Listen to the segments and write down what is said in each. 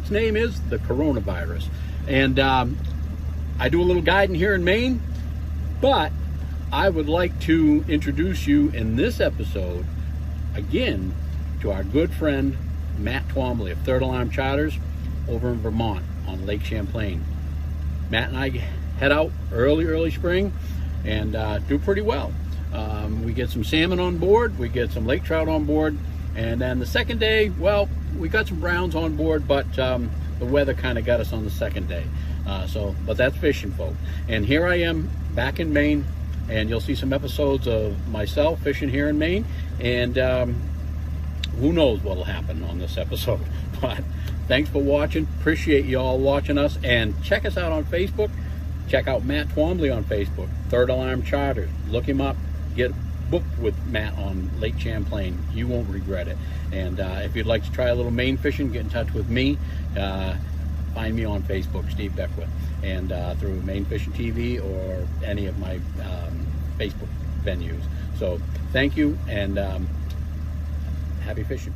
its name is the coronavirus. And I do a little guiding here in Maine, but I would like to introduce you in this episode again to our good friend Matt Trombley of Third Alarm Charters over in Vermont on Lake Champlain. Matt and I head out early spring and do pretty well. We get some salmon on board, we get some lake trout on board, and then the second day, well, we got some browns on board, but the weather kind of got us on the second day. But that's fishing, folks. And here I am back in Maine, and you'll see some episodes of myself fishing here in Maine, and who knows what'll happen on this episode. But thanks for watching. Appreciate you all watching us, and check us out on Facebook. Check out Matt Trombley on Facebook, Third Alarm Charters. Look him up. Get booked with Matt on Lake Champlain. You won't regret it. And if you'd like to try a little Maine fishing, get in touch with me. Find me on Facebook, Steve Beckwith, and through Maine Fishing TV or any of my Facebook venues. So thank you, and happy fishing.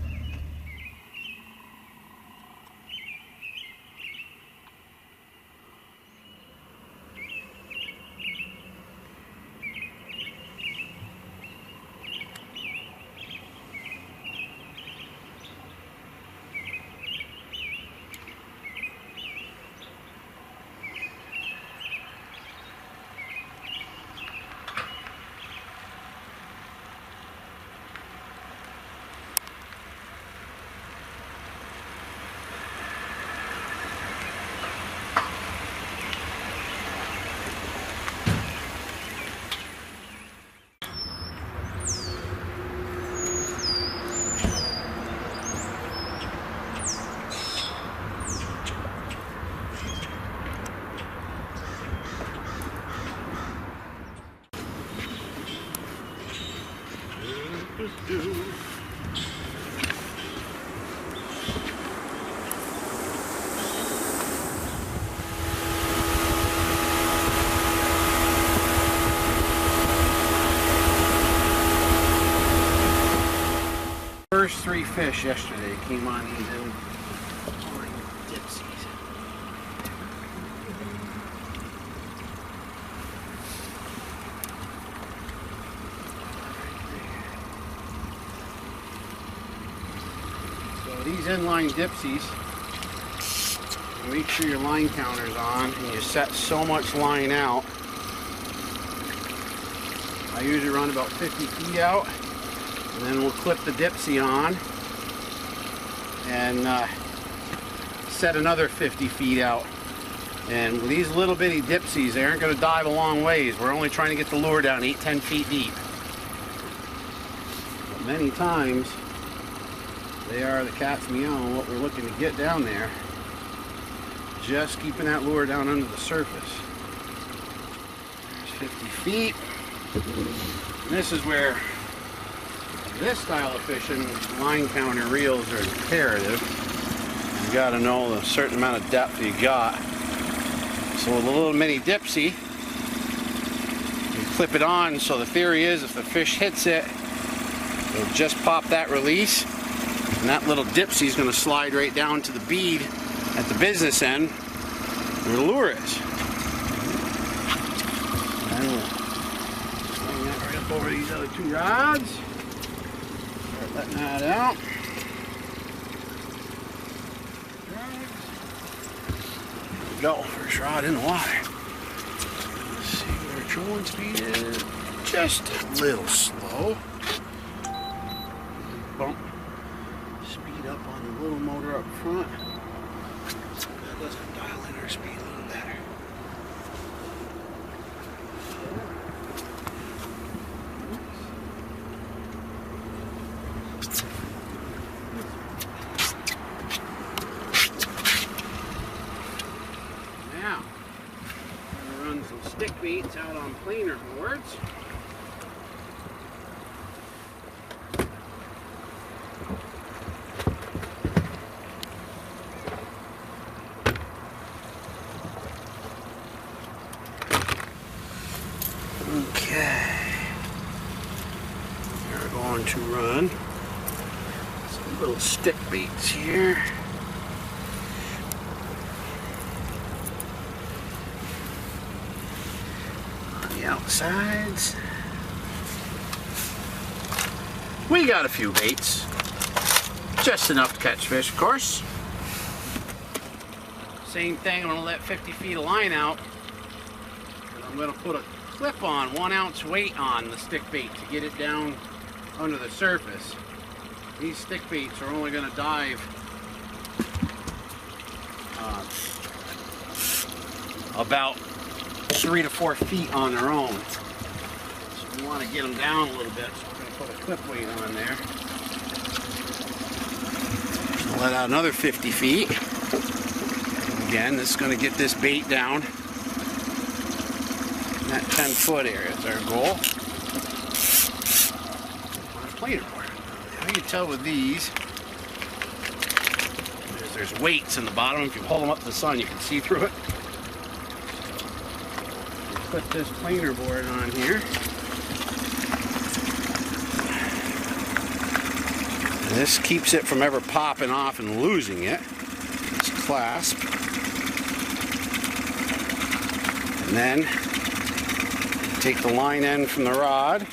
First 3 fish yesterday came on these dipsies. So these inline dipsies, make sure your line counter's on and you set so much line out. I usually run about 50 feet out. And then we'll clip the dipsy on and set another 50 feet out. And with these little bitty dipsies, they aren't going to dive a long ways. We're only trying to get the lure down 8-10 feet deep. But many times, they are the cat's meow, what we're looking to get down there. Just keeping that lure down under the surface. There's 50 feet. And this is where this style of fishing, line counter reels are imperative. You got to know the certain amount of depth you got. So with a little mini dipsy, you clip it on, so the theory is if the fish hits it, it'll just pop that release, and that little dipsy is going to slide right down to the bead at the business end where the lure is. And we'll swing that right up over these other 2 rods. Letting that out. There we go, first rod in the water. Let's see what our trolling speed is. Just a little slow. Bump speed up on the little motor up front. That lets us dial in our speed a little better. Now, I'm going to run some stick baits out on planer boards. Okay, we're going to run some little stick baits here. out the sides. We got a few baits. Just enough to catch fish, of course. Same thing, I'm gonna let 50 feet of line out. And I'm gonna put a clip on, 1 ounce weight on the stick bait to get it down under the surface. These stick baits are only gonna dive about 3 to 4 feet on their own. So we want to get them down a little bit, so we're going to put a clip weight on there. Let out another 50 feet. Again, this is going to get this bait down in that 10-foot area is our goal. On a planer board. How you tell with these, there's weights in the bottom. If you hold them up to the sun, you can see through it. Put this planer board on here. And this keeps it from ever popping off and losing it. This clasp. And then take the line end from the rod.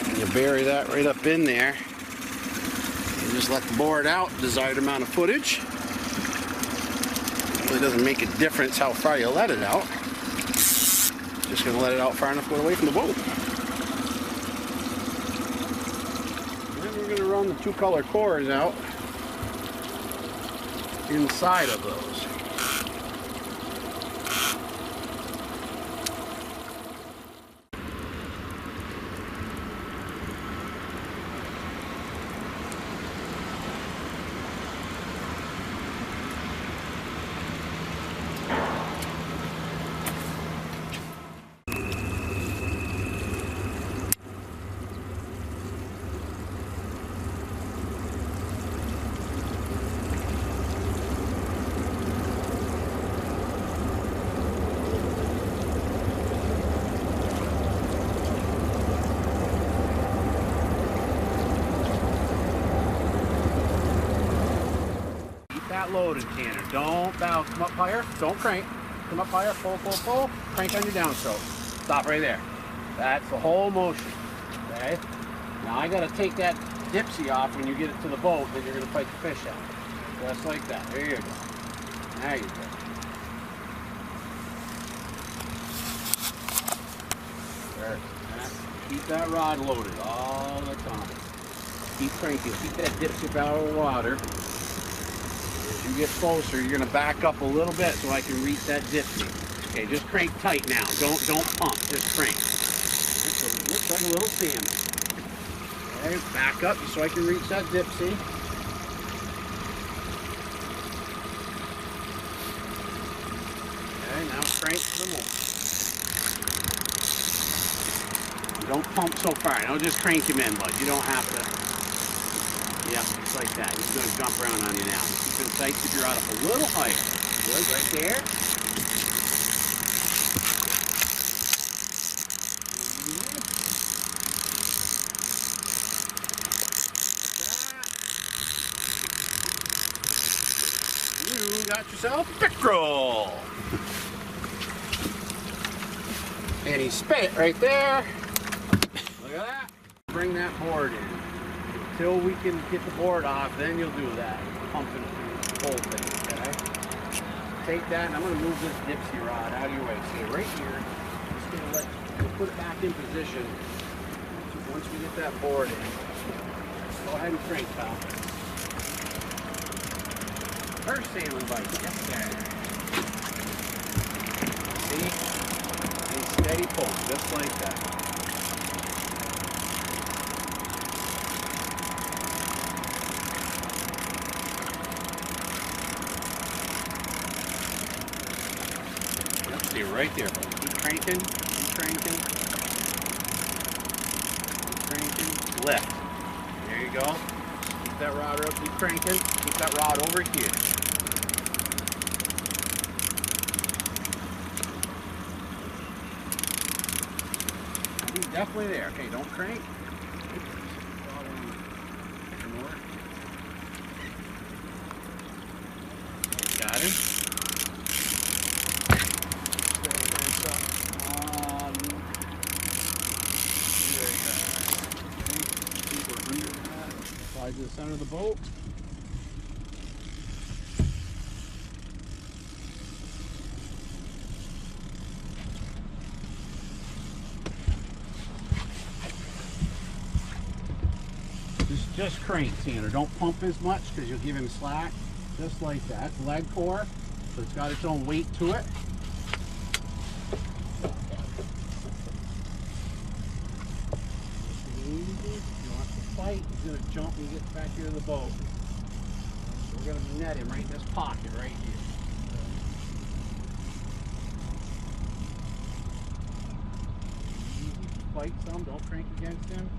And you bury that right up in there. And just let the board out, desired amount of footage. It doesn't make a difference how far you let it out. Just going to let it out far enough to go away from the boat. And then we're going to run the 2-color cores out inside of those. That loaded, Tanner. Don't bow. Come up higher. Don't crank. Come up higher. Pull, pull, pull. Crank on your downstroke. Stop right there. That's the whole motion. Okay? Now I got to take that dipsy off when you get it to the boat, then you're going to fight the fish out. Just like that. There you go. There you go. There. Keep that rod loaded all the time. Keep cranking. Keep that dipsy out of the water. As you get closer, you're going to back up a little bit so I can reach that dipsy. Okay, just crank tight now. Don't pump. Just crank. Looks like a little salmon. Okay, back up so I can reach that dipsy. Okay, now crank some more. Don't pump so far. Don't just crank him in, bud. You don't have to. Yep, just like that. He's going to jump around on you now. Keep him tight. Keep your rod up a little higher. Good, right there. You got yourself a pickerel. And he spit right there. Look at that. Bring that board in. Until we can get the board off, then you'll do that. Pumping through the whole thing, okay? Take that, and I'm going to move this dipsy rod out of your way. See, right here, I'm just going to put it back in position. Once we get that board in, go ahead and crank, pal. First salmon bite, yes sir. See? A steady pull, just like that. Stay right there. Keep cranking. Keep cranking. Keep cranking. Lift. There you go. Keep that rod up. Keep cranking. Keep that rod over here. He's definitely there. Okay, don't crank. Got him. Slide to the center of the boat. Just crank, Tanner. Don't pump as much because you'll give him slack. Just like that. It's lead core, so it's got its own weight to it. Easy. If you want to fight, he's going to jump when he gets back here to the boat. We're going to net him right in this pocket right here. Easy. Fight some. Don't crank against him.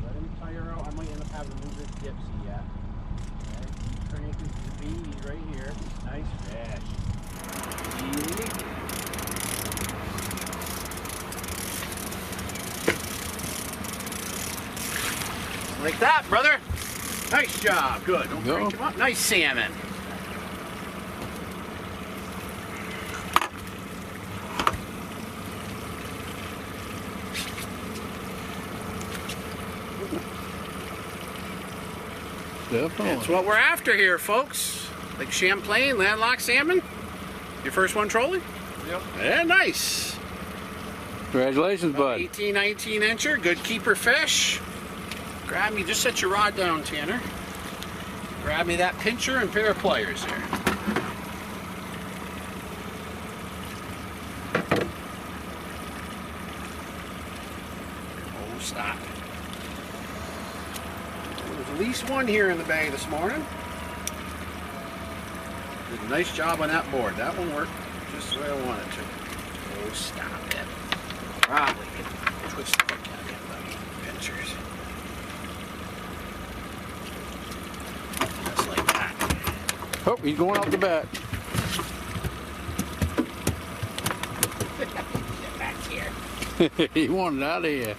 Let him tire out. I might end up having to move this gypsy yet. Okay. Keep cranking to the B. He's right here. Nice fish. Easy. Like that, brother. Nice job. Good. Don't crank him up. Nice salmon. Definitely. That's what we're after here, folks. Like Champlain, landlocked salmon. Your first one trolling? Yep. Yeah, nice. Congratulations, bud. 18, 19 incher, good keeper fish. Grab me, just set your rod down, Tanner. Grab me that pincher and pair of pliers here. Oh, stop. There's at least one here in the bay this morning. Did a nice job on that board. That one worked just the way I wanted to. Oh, stop it. Probably get twisted like that again by pinchers. Just like that. Oh, he's going out the back. Get back here. He wanted out of here.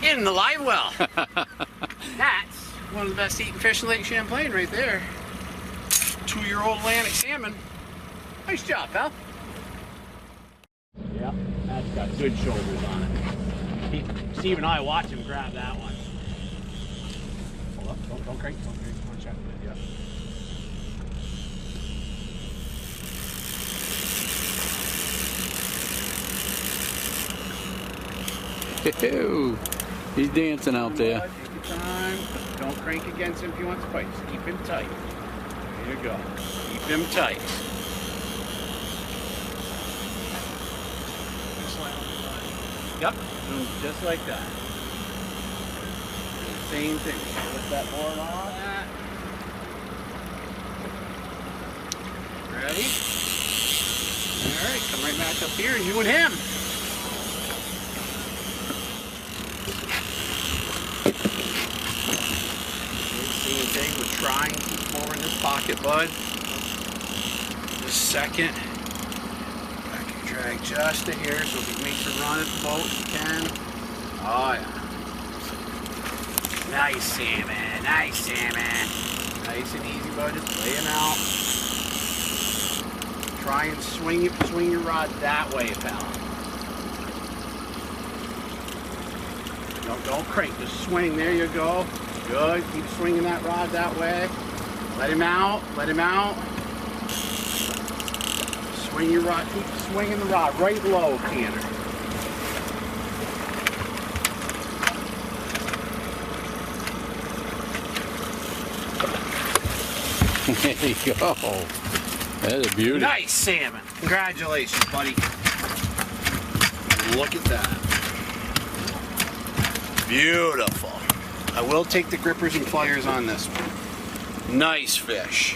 In the live well. That's one of the best eating fish in Lake Champlain right there. 2-year-old Atlantic salmon. Nice job, pal. Yeah, that's got good shoulders on it. Steve and I watch him grab that one. Hold up, don't crank, don't check it, yeah. Ew. He's dancing out there. Take your time. Don't crank against him if he wants to fight. Just keep him tight. There you go. Keep him tight. Yep, just like that. Same thing. Lift that board off. Ready? Alright, come right back up here and you and him. Same thing, we're trying to keep more in this pocket, bud. Just a second. Drag just to here so if he makes a run at the boat, he can. Oh yeah. Nice salmon, nice salmon. Nice and easy, bud. Just lay him out. Try and swing your rod that way, pal. Don't crank, just swing. There you go. Good. Keep swinging that rod that way. Let him out. Let him out. Swing your rod, keep swinging the rod right low, Tanner. There you go. That's a beauty. Nice salmon. Congratulations, buddy. Look at that. Beautiful. I will take the grippers and pliers on this one. Nice fish.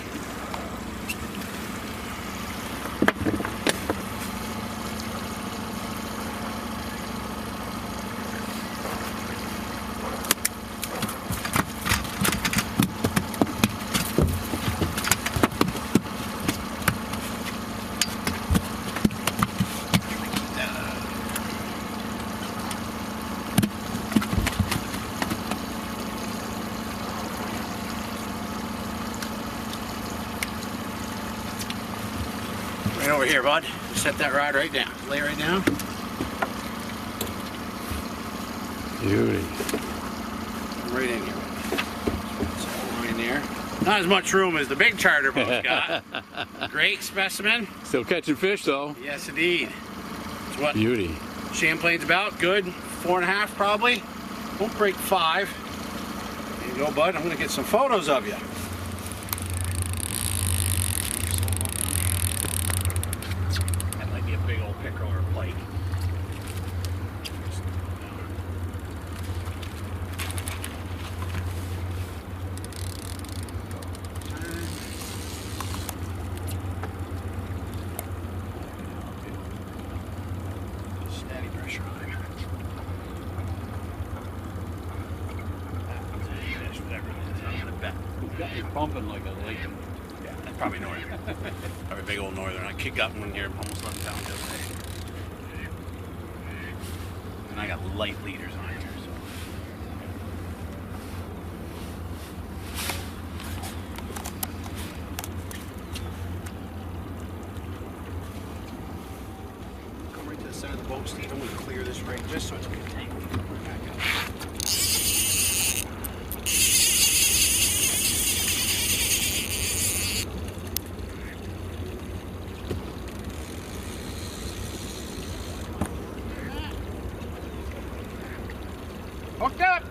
Right over here, bud. Set that rod right down. Lay it right down. Beauty. come right in here. Set the line there. Not as much room as the big charter boat's got. Great specimen. Still catching fish though. Yes, indeed. It's what Beauty. Champlain's about. Good. 4.5 probably. Won't break 5. There you go, bud. I'm going to get some photos of you. That might be a big old pickerel or pike. Steady pressure on him. Whatever it is, I'm gonna bet. He's pumping like a lake. Yeah, that's probably northern. Probably a big old northern. I kicked up one here, almost left town the other day. And I got light leaders on here, so. Come right to the center of the boat, Steve. I'm gonna clear this rig just so it's contained. Hooked up!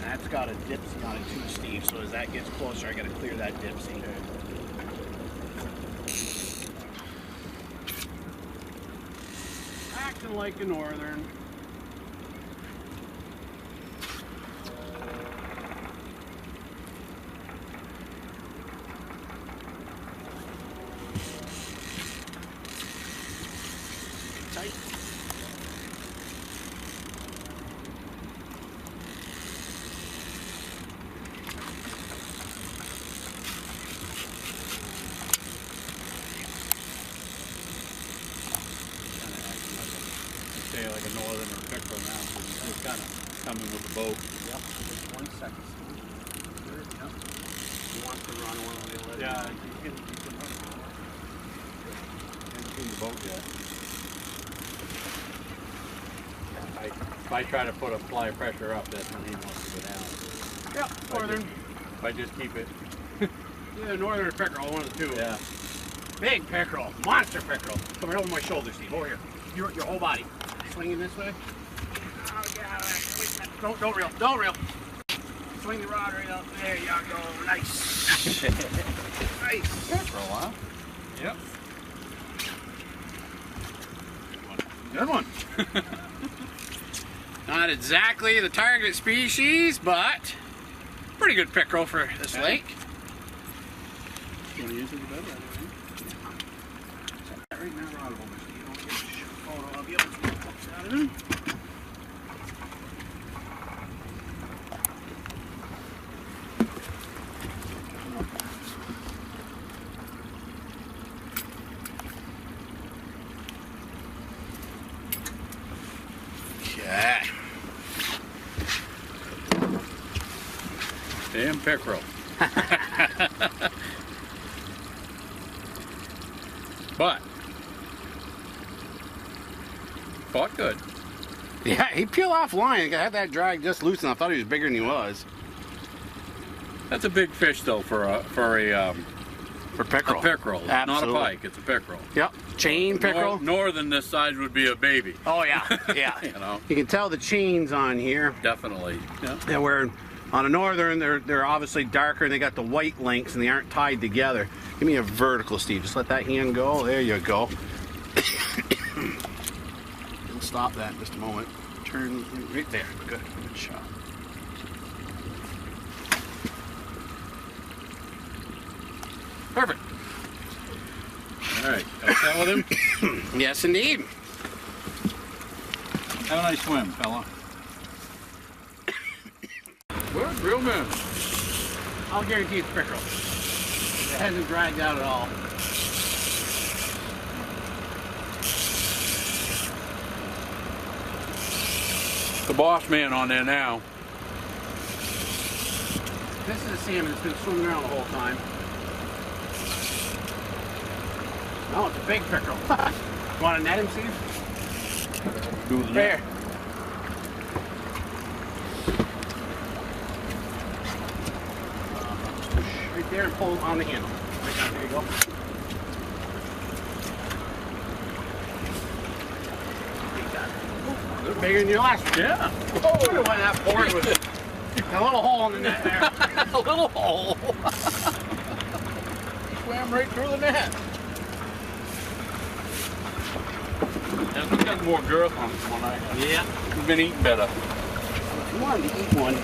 That's got a dipsy on it too, Steve, so as that gets closer, I gotta clear that dipsy. Acting like a northern. Tight. Say like a northern or pickerel now. It's kind of coming with the boat. Yep, just 1 second. Yep. He wants to run one, we'll let Yeah, him you can run it. Hasn't seen the boat yet. If I try to put a fly pressure up, that's when he wants to go down. Yep, northern. If I just keep it. Either northern or pickerel, one of the two. Yeah. Big pickerel, monster pickerel. Come right over my shoulder, Steve. Over here. Your whole body. Swinging this way. Oh yeah. Wait, don't reel. Don't reel. Swing the rod right up. There you go. Nice. Nice. Pickerel, huh? Yep. Good one. Not exactly the target species, but pretty good pickerel for this lake. You want to use it a bit, right? Right in that rod holder, so you don't get a photo of you. Got it in. Okay. Damn pickerel. But fought good. Yeah, he peeled off line. I had that drag just loose, and I thought he was bigger than he was. That's a big fish though for pickerel. a pickerel. Not a Absolutely. pike. It's a pickerel. Yep. Chain pickerel. Northern this size would be a baby. Oh yeah, yeah. You know, You can tell the chains on here. definitely. Yeah. Yeah, where on a northern, they're obviously darker, and they got the white links, and they aren't tied together. Give me a vertical, Steve. Just let that hand go. There you go. We'll stop that in just a moment. Turn right there. Good. Good shot. Perfect. All right. Got that with him? Yes, indeed. Have a nice swim, fella. Well, real good. I'll guarantee it's pickerel. It hasn't dragged out at all. The boss man on there now. This is a salmon that's been swimming around the whole time. No, it's a big pickerel. You want to net him, Steve? Do the There. Right there and pull on the handle. Right down, there you go. They're bigger than your last one. Yeah. I wonder why that board was a little hole in the net there. A little hole. Swam right through the net. And it's got more girth on it than one I have. Yeah. You've been eating better. If you wanted to eat one,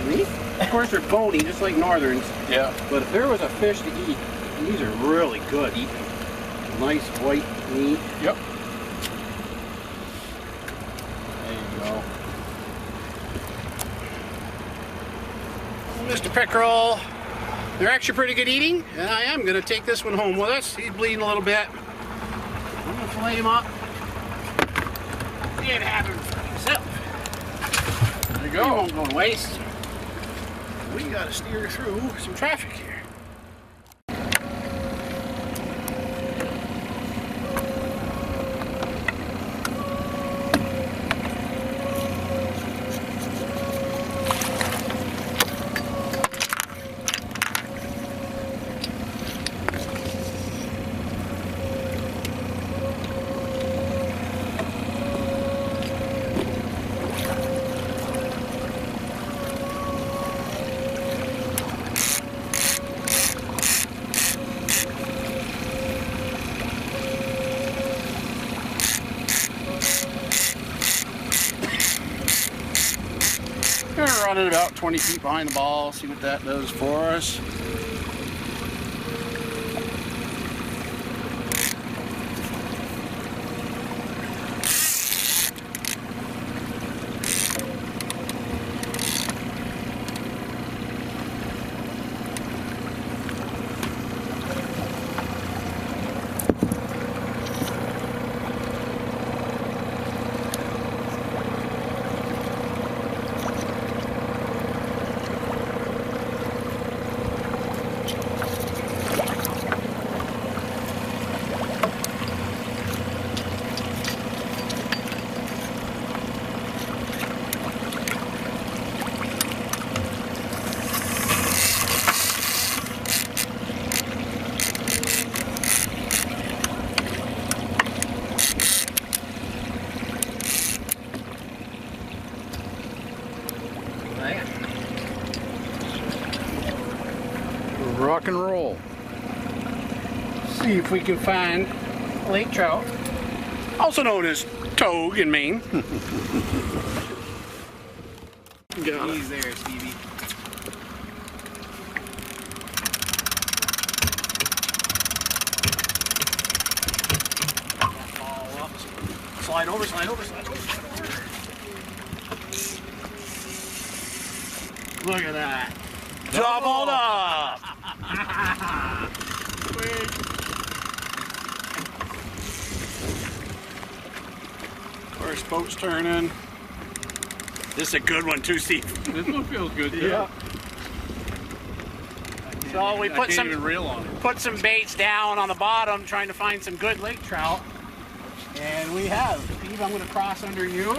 of course they're bony, just like northerns. Yeah. But if there was a fish to eat, these are really good eating. Nice white meat. Yep. There you go. Mr. Pickerel, they're actually pretty good eating, and I am going to take this one home with us. He's bleeding a little bit. I'm going to fillet him up and have him for himself. There you He go. won't go to waste. We got to steer through some traffic here. We're going to run it about 20 feet behind the ball, see what that does for us. Rock and roll. See if we can find lake trout, also known as togue in Maine. Got it. He's there, Stevie. All up. Slide over, slide over, slide over, slide over. Look at that. Doubled up! First boat's turning. This is a good one too, Steve. This one feels good too. Yeah. So we put some reel on it. put some baits down on the bottom, trying to find some good lake trout, and we have. Steve, I'm going to cross under you. I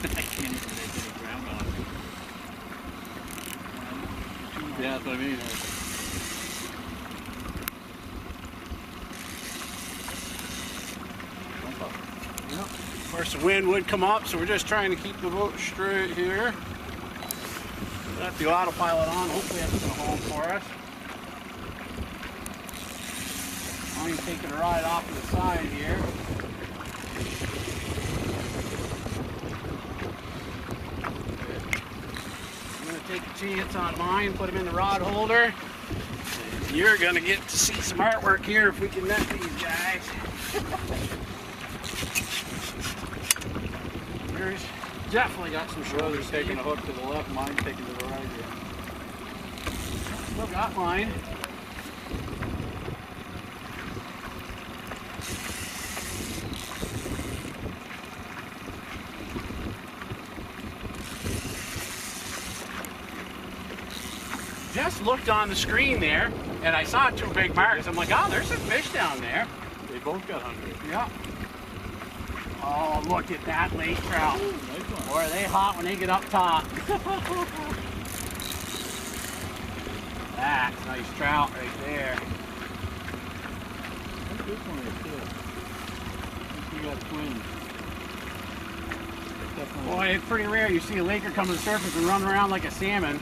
can't even get the ground on it. Yeah, that's what I mean. Of course, the wind would come up, so we're just trying to keep the boat straight here. Got the autopilot on. Hopefully that's going to hold for us. I'm taking a ride off to the side here. I'm going to take a chance on mine, put them in the rod holder. And you're going to get to see some artwork here if we can net these guys. Yours definitely got some shoulders. Yours taking a hook to the left, mine taking to the right here. Still got mine. just looked on the screen there, and I saw 2 big marks. I'm like, oh, there's some fish down there. They both got hungry. Yeah. Oh, look at that lake trout. Ooh, nice one. Boy, are they hot when they get up top. That's nice trout right there. That's this one right there. We got twins. Boy, it's pretty rare you see a laker come to the surface and run around like a salmon.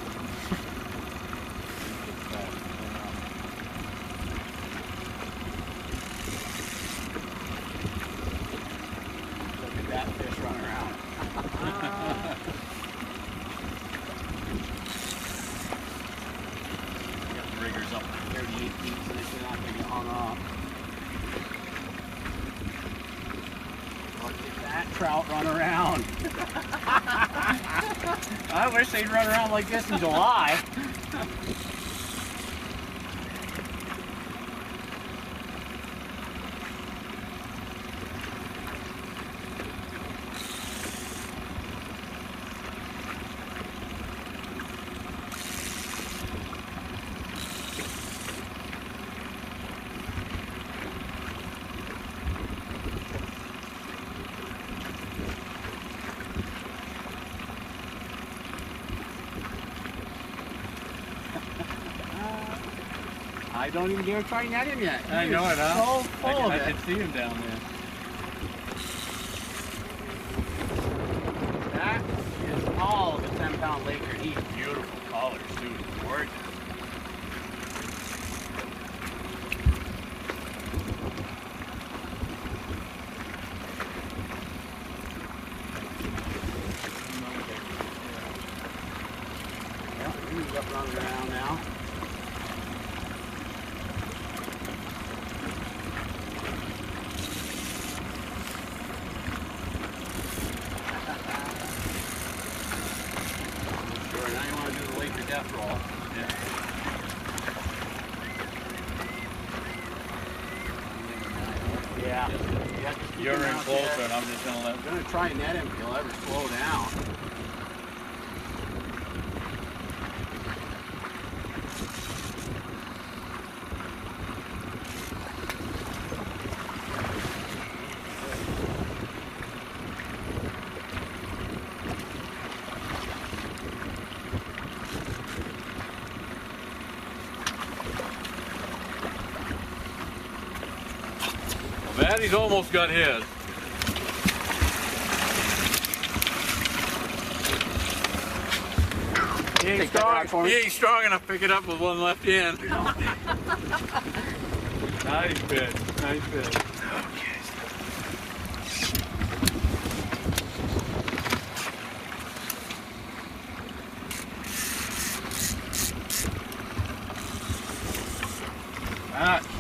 Look at that fish running around. Got the riggers up 38 feet, so they're not going to get hung up. Look at that trout run around. I wish they'd run around like this in July. I don't even dare try net him yet. I know it, huh? So full of I it. can see him down there. That is all of a 10-pound laker. He's beautiful colors, too. Gorgeous. Yep, he's up running around now. Death roll. Yeah. You're in closer, and I'm just gonna let. I'm gonna try and net him if he'll ever slow down. Maddie's almost got his. He ain't strong for me. He ain't strong enough to pick it up with one left hand. Nice fish. Nice fish.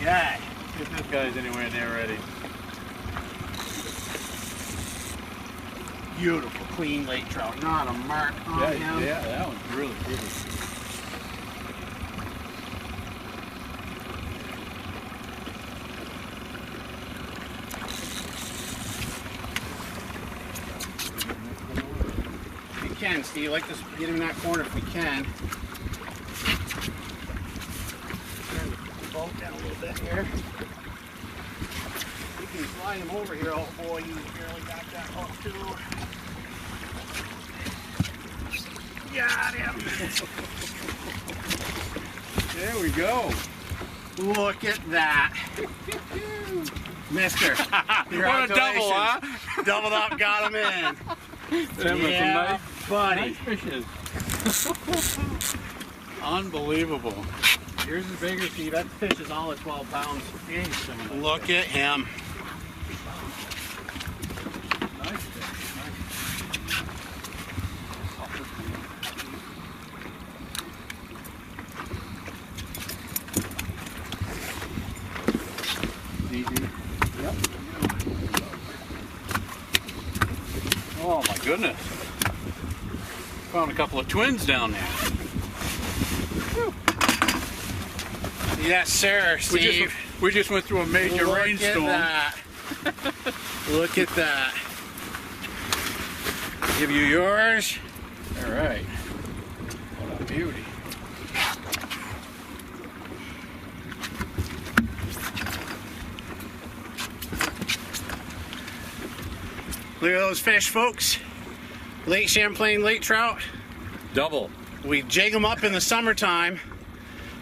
Okay. If this guy's anywhere near ready. Beautiful, clean lake trout. Not a mark on him. Yeah, that one's really pretty. If we can, Steve, like this, get him in that corner if we can. Turn the boat down a little bit here. We can slide him over here. Oh boy, he's barely got that hook too. Got him. There we go. Look at that. Mister. What a double, huh? Doubled up, got him in. Them are Yeah, some buddy. nice fishes. Unbelievable. Yours is bigger, Steve. That fish is all at 12 pounds. Look at him. Nice fish. Yep. Oh my goodness. Found a couple of twins down there. Yes, sir, Steve. We just went through a major rainstorm. Look at that. Look at that. Give you yours. All right. What a beauty. Look at those fish, folks. Lake Champlain lake trout. Double. We jig them up in the summertime,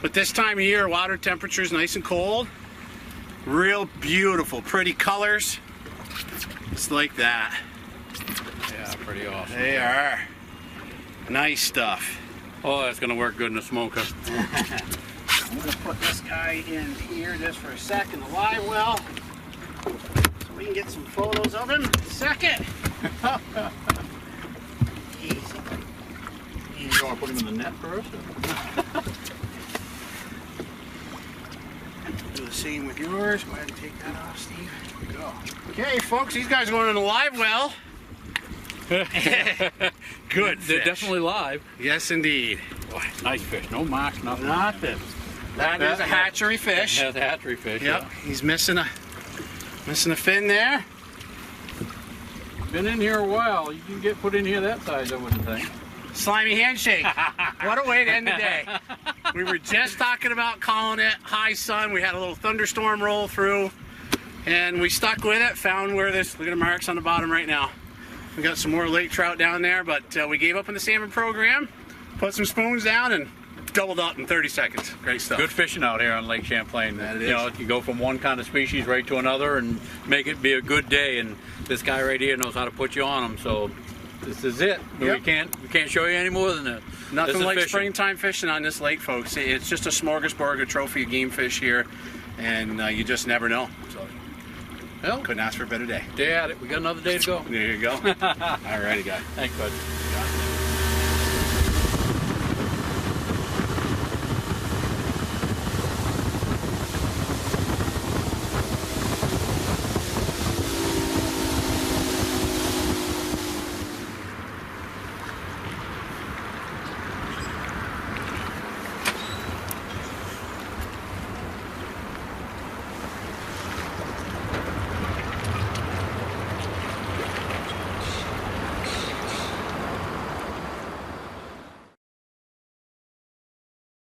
but this time of year, water temperature is nice and cold. Real beautiful, pretty colors. It's like that. Yeah, pretty awesome. They are. Nice stuff. Oh, that's gonna work good in the smoker. I'm gonna put this guy in here just for a sec in the live well, so we can get some photos of him in a second. Easy. You want to put him in the net first? Do the same with yours. Go ahead and take that off, Steve. Here we go. Okay, folks, these guys are going in the live well. Good fish. They're definitely live. Yes, indeed. Boy, nice fish. No marks, nothing. Nothing. That is a hatchery fish. That's a hatchery fish. Yep. Yeah. He's missing a fin there. Been in here a while. You can get put in here that size, I wouldn't think. Slimy handshake. What a way to end the day. We were just talking about calling it high sun. We had a little thunderstorm roll through, and we stuck with it. Found where this. Look at the marks on the bottom right now. We got some more lake trout down there, but we gave up on the salmon program. Put some spoons down and doubled up in 30 seconds. Great stuff. Good fishing out here on Lake Champlain. That it you is. know, you go from one kind of species right to another and make it be a good day. And this guy right here knows how to put you on them. So this is it. Yep. We can't show you any more than that. Nothing like fishing. springtime fishing on this lake, folks. It's just a smorgasbord of trophy game fish here, and you just never know. So, Well, couldn't ask for a better day. stay at it. We got another day to go. There you go. All righty, guys. Thanks, bud.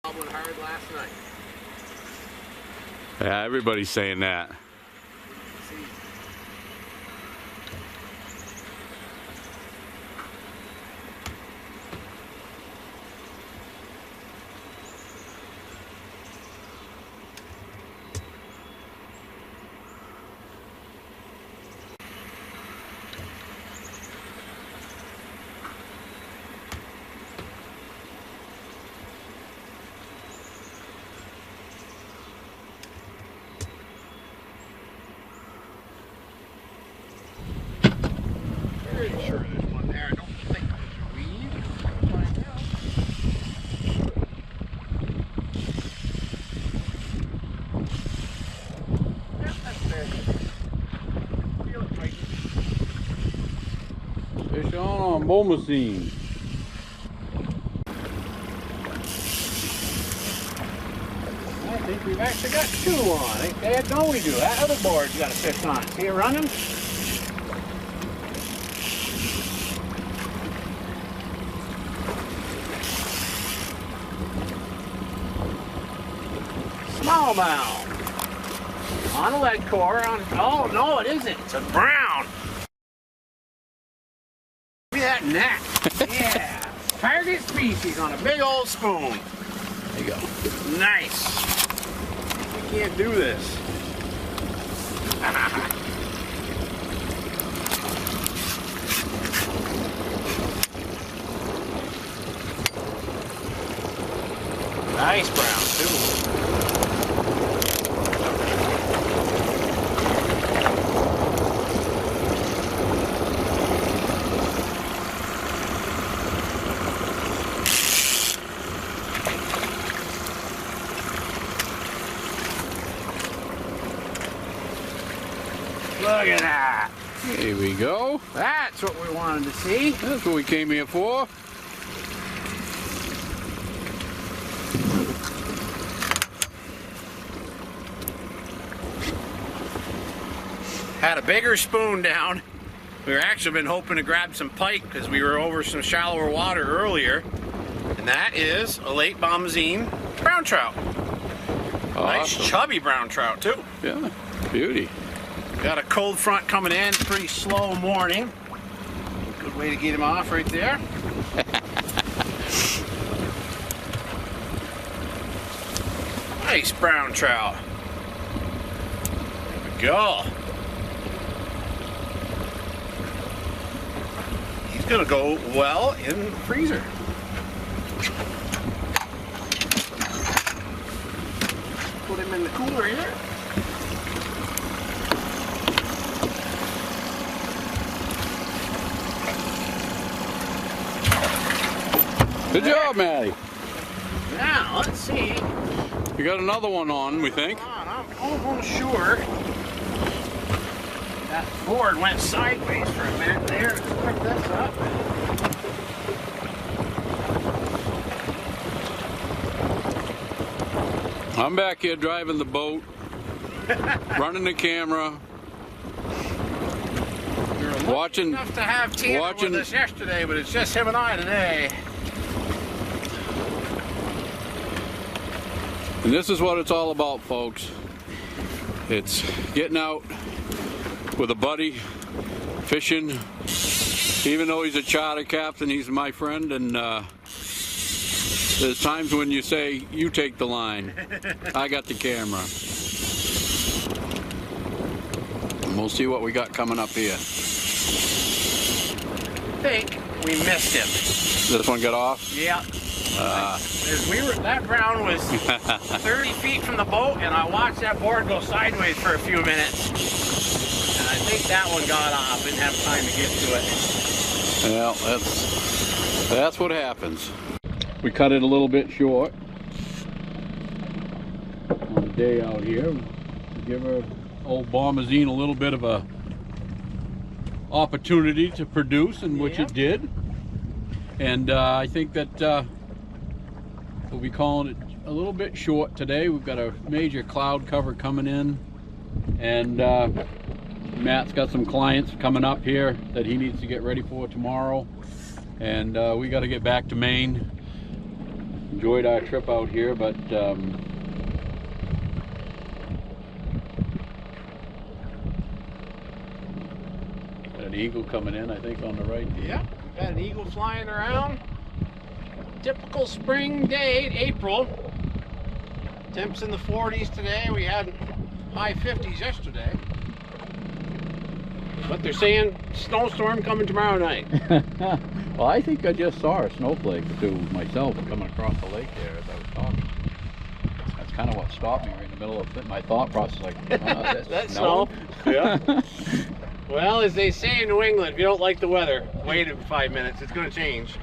One hard last night. Yeah, everybody's saying that. Pretty sure there's one there. I don't think there's a weed. We'll find out. Yep, that's there. Feel it biting. Fish on Bomacine. I think we've actually got two on. Ain't bad, don't we do? That other board's got a fish on. See it running? Smallmouth. On a lead core. Oh, no, it isn't. It's a brown. Look at that neck. Yeah. Target species on a big old spoon. There you go. Nice. We can't do this. Nice brown, too. Look at that. Here we go. That's what we wanted to see. That's what we came here for. Had a bigger spoon down. We were actually been hoping to grab some pike because we were over some shallower water earlier. And that is a Lake Bomacine brown trout. Nice Awesome. chubby brown trout too. Yeah, beauty. Got a cold front coming in, pretty slow morning. Good way to get him off right there. Nice brown trout. There we go. He's gonna go well in the freezer. Put him in the cooler here. Good job, Matty. Now, let's see. You got another one on, we think. I'm almost sure that board went sideways for a minute there. Let's pick this up. I'm back here driving the boat, running the camera, watching. Enough to have Tina with us yesterday, but it's just him and I today. And this is what it's all about, folks. It's getting out with a buddy, fishing. Even though he's a charter captain, he's my friend, and there's times when you say, you take the line. I got the camera. And we'll see what we got coming up here. I think we missed him. This one got off? Yeah. That brown was 30 feet from the boat, and I watched that board go sideways for a few minutes. And I think that one got off. Didn't have time to get to it. Well, that's what happens. We cut it a little bit short on the day out here. Give our old Bombazine a little bit of a opportunity to produce, and which it did. And I think that we'll be calling it a little bit short today. We've got a major cloud cover coming in, and Matt's got some clients coming up here that he needs to get ready for tomorrow, and we got to get back to Maine. Enjoyed our trip out here, but got an eagle coming in, I think, on the right. Yeah, got an eagle flying around. Typical spring day, April. Temps in the 40s today. We had high 50s yesterday. But they're saying snowstorm coming tomorrow night. Well, I think I just saw a snowflake or two myself coming across the lake there as I was talking. That's kind of what stopped me right in the middle of my thought process. Like, that's snow. Yeah. Well, as they say in New England, if you don't like the weather, wait 5 minutes. It's going to change.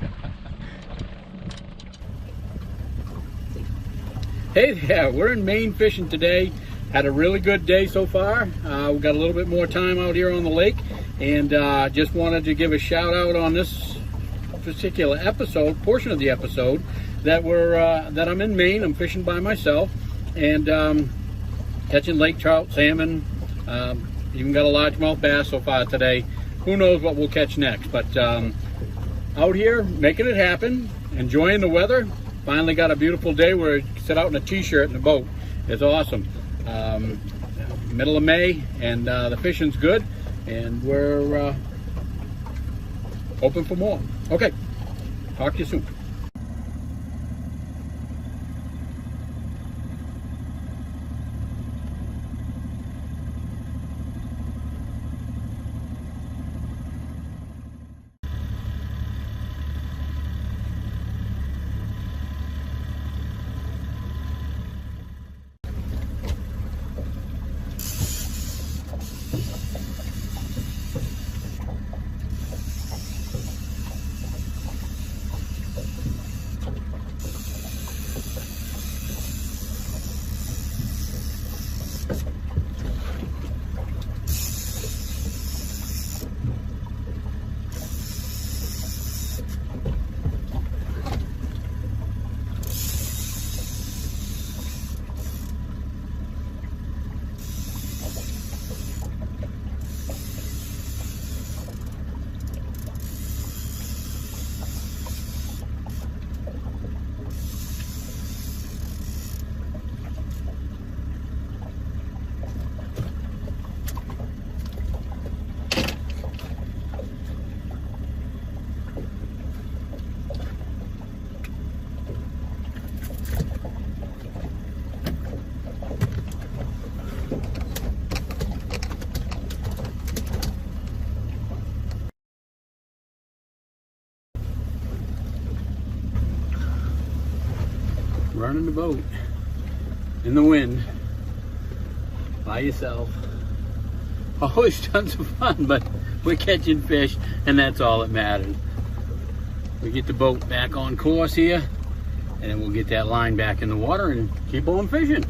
Hey there, we're in Maine fishing today. Had a really good day so far. We've got a little bit more time out here on the lake, and just wanted to give a shout out on this particular portion of the episode, that I'm in Maine. I'm fishing by myself, and catching lake trout, salmon, even got a largemouth bass so far today. Who knows what we'll catch next, but out here making it happen, enjoying the weather. Finally got a beautiful day where I sit out in a t-shirt in the boat. It's awesome. Middle of May, and the fishing's good, and we're hoping for more. Okay, talk to you soon. running the boat in the wind by yourself. Always tons of fun, but we're catching fish, and that's all that matters. We get the boat back on course here, and then we'll get that line back in the water and keep on fishing.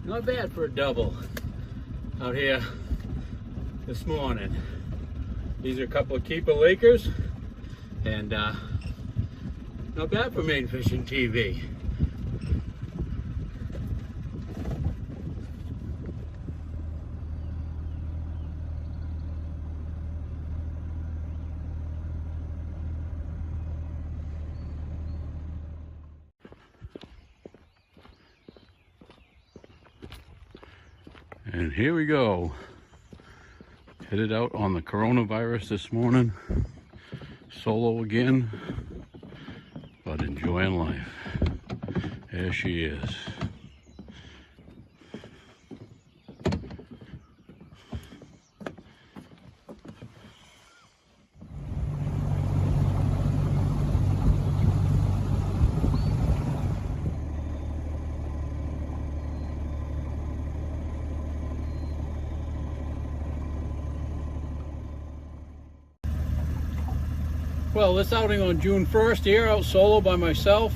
Not bad for a double out here this morning. These are a couple of keeper Lakers, and not bad for Maine Fishing TV. And here we go. Headed out on the coronavirus this morning. Solo again, but enjoying life. There she is. Well, this outing on June 1st here, out solo by myself,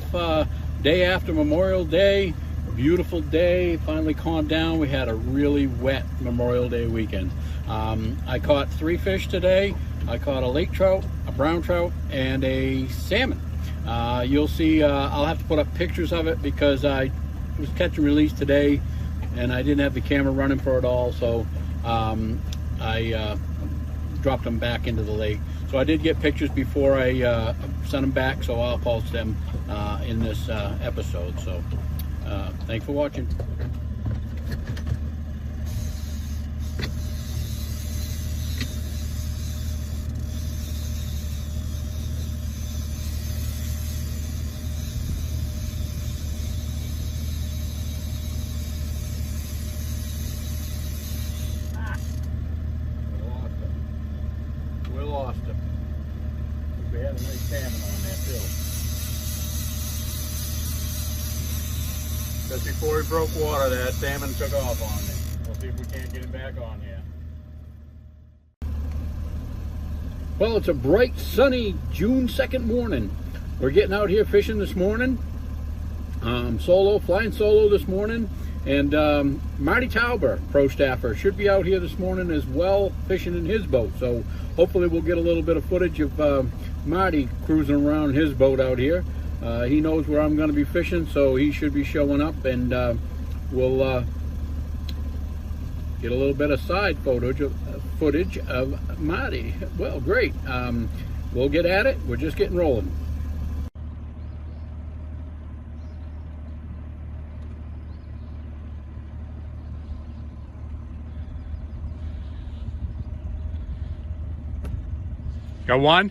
day after Memorial Day, a beautiful day, finally calmed down. We had a really wet Memorial Day weekend. I caught 3 fish today. I caught a lake trout, a brown trout, and a salmon. You'll see, I'll have to put up pictures of it because I was catch and release today and I didn't have the camera running for it all, so I dropped them back into the lake. So I did get pictures before I sent them back, so I'll post them in this episode. So thanks for watching. We lost him. We had a nice salmon on that too. Just before he broke water, that salmon took off on me. We'll see if we can't get him back on here. Well, it's a bright, sunny June 2nd morning. We're getting out here fishing this morning. Flying solo this morning. And Marty Tauber, pro staffer, should be out here this morning as well, fishing in his boat. So hopefully we'll get a little bit of footage of Marty cruising around his boat out here. He knows where I'm going to be fishing, so he should be showing up, and we'll get a little bit of side footage of Marty. Well, great. We'll get at it. We're just getting rolling. Got one?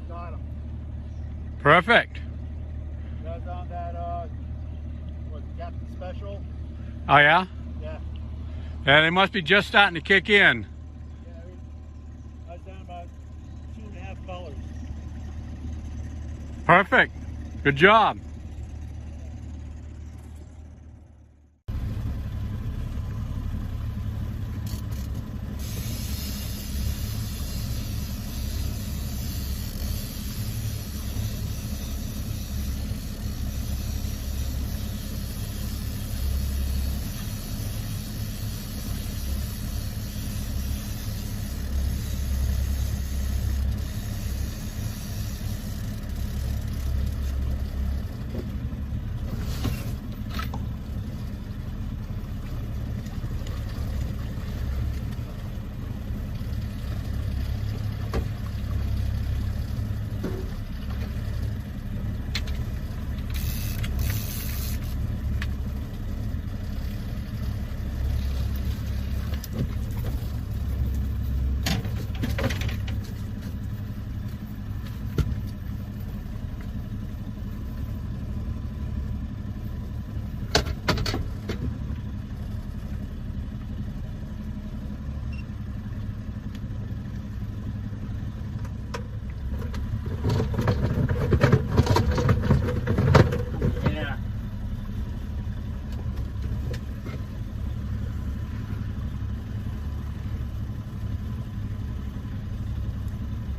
Got him. Perfect. Guys on that, what, Captain Special? Oh yeah? Yeah. Yeah, they must be just starting to kick in. Yeah, I was down about 2.5 colors. Perfect. Good job.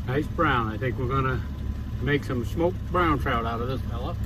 Nice brown. I think we're gonna make some smoked brown trout out of this fella.